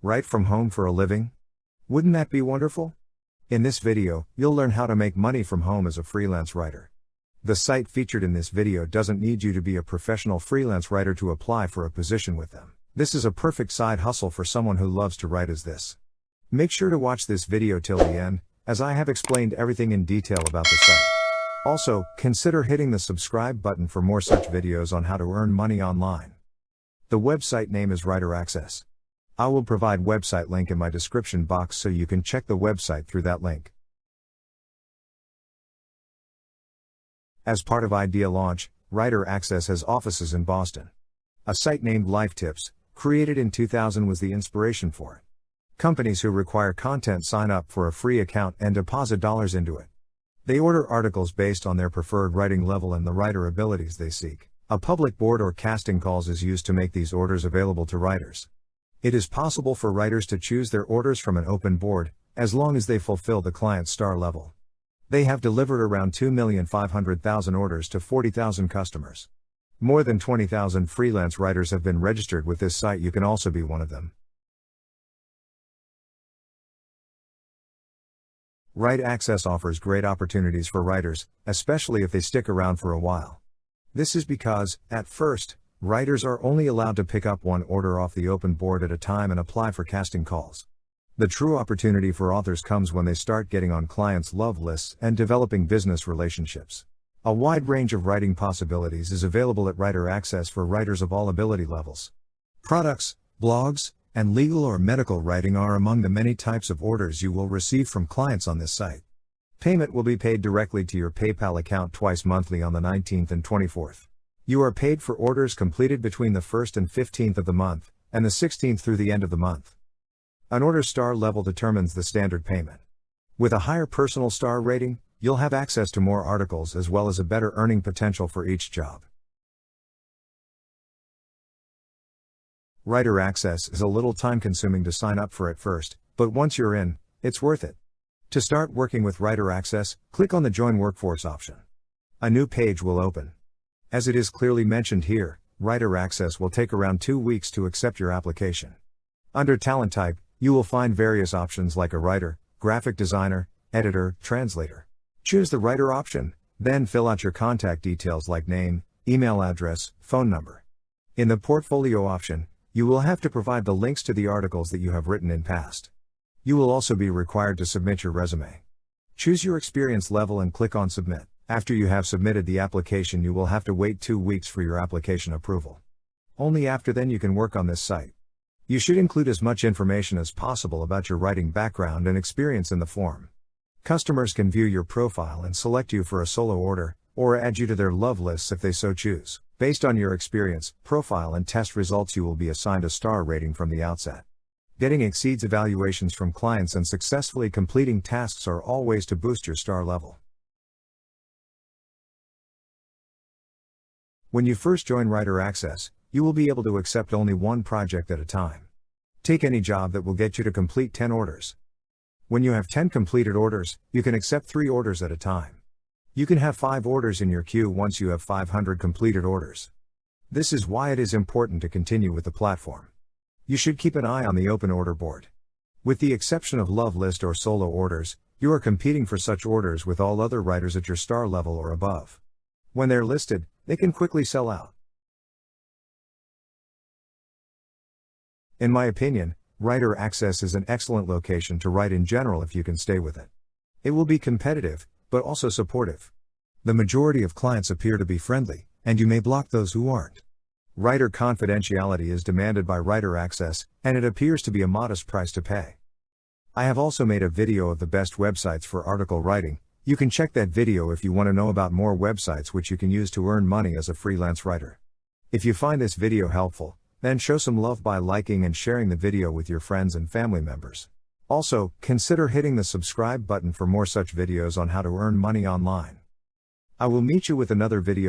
Write from home for a living? Wouldn't that be wonderful? In this video, you'll learn how to make money from home as a freelance writer. The site featured in this video doesn't need you to be a professional freelance writer to apply for a position with them. This is a perfect side hustle for someone who loves to write as this. Make sure to watch this video till the end, as I have explained everything in detail about the site. Also, consider hitting the subscribe button for more such videos on how to earn money online. The website name is Writer Access. I will provide website link in my description box so you can check the website through that link. As part of Idea Launch, Writer Access has offices in Boston. A site named Life Tips, created in 2000, was the inspiration for it. Companies who require content sign up for a free account and deposit dollars into it. They order articles based on their preferred writing level and the writer abilities they seek. A public board or casting calls is used to make these orders available to writers. It is possible for writers to choose their orders from an open board, as long as they fulfill the client's star level. They have delivered around 2,500,000 orders to 40,000 customers. More than 20,000 freelance writers have been registered with this site. You can also be one of them. Writer Access offers great opportunities for writers, especially if they stick around for a while. This is because, at first, writers are only allowed to pick up one order off the open board at a time and apply for casting calls. The true opportunity for authors comes when they start getting on clients' love lists and developing business relationships. A wide range of writing possibilities is available at Writer Access for writers of all ability levels. Products, blogs, and legal or medical writing are among the many types of orders you will receive from clients on this site. Payment will be paid directly to your PayPal account twice monthly on the 19th and 24th. You are paid for orders completed between the 1st and 15th of the month, and the 16th through the end of the month. An order's star level determines the standard payment. With a higher personal star rating, you'll have access to more articles as well as a better earning potential for each job. Writer Access is a little time-consuming to sign up for at first, but once you're in, it's worth it. To start working with Writer Access, click on the Join Workforce option. A new page will open. As it is clearly mentioned here, Writer Access will take around 2 weeks to accept your application. Under Talent Type, you will find various options like a writer, graphic designer, editor, translator. Choose the writer option, then fill out your contact details like name, email address, phone number. In the portfolio option, you will have to provide the links to the articles that you have written in past. You will also be required to submit your resume. Choose your experience level and click on Submit. After you have submitted the application, you will have to wait 2 weeks for your application approval. Only after then you can work on this site. You should include as much information as possible about your writing background and experience in the form. Customers can view your profile and select you for a solo order, or add you to their love lists if they so choose. Based on your experience, profile and test results, you will be assigned a star rating from the outset. Getting exceeds evaluations from clients and successfully completing tasks are all ways to boost your star level. When you first join Writer Access, you will be able to accept only one project at a time. Take any job that will get you to complete 10 orders. When you have 10 completed orders, you can accept 3 orders at a time. You can have 5 orders in your queue once you have 500 completed orders. This is why it is important to continue with the platform. You should keep an eye on the open order board. With the exception of love list or solo orders, you are competing for such orders with all other writers at your star level or above. When they're listed, they can quickly sell out. In my opinion, Writer Access is an excellent location to write in general if you can stay with it. It will be competitive, but also supportive. The majority of clients appear to be friendly, and you may block those who aren't. Writer confidentiality is demanded by Writer Access, and it appears to be a modest price to pay. I have also made a video of the best websites for article writing. You can check that video if you want to know about more websites which you can use to earn money as a freelance writer. If you find this video helpful, then show some love by liking and sharing the video with your friends and family members. Also, consider hitting the subscribe button for more such videos on how to earn money online. I will meet you with another video.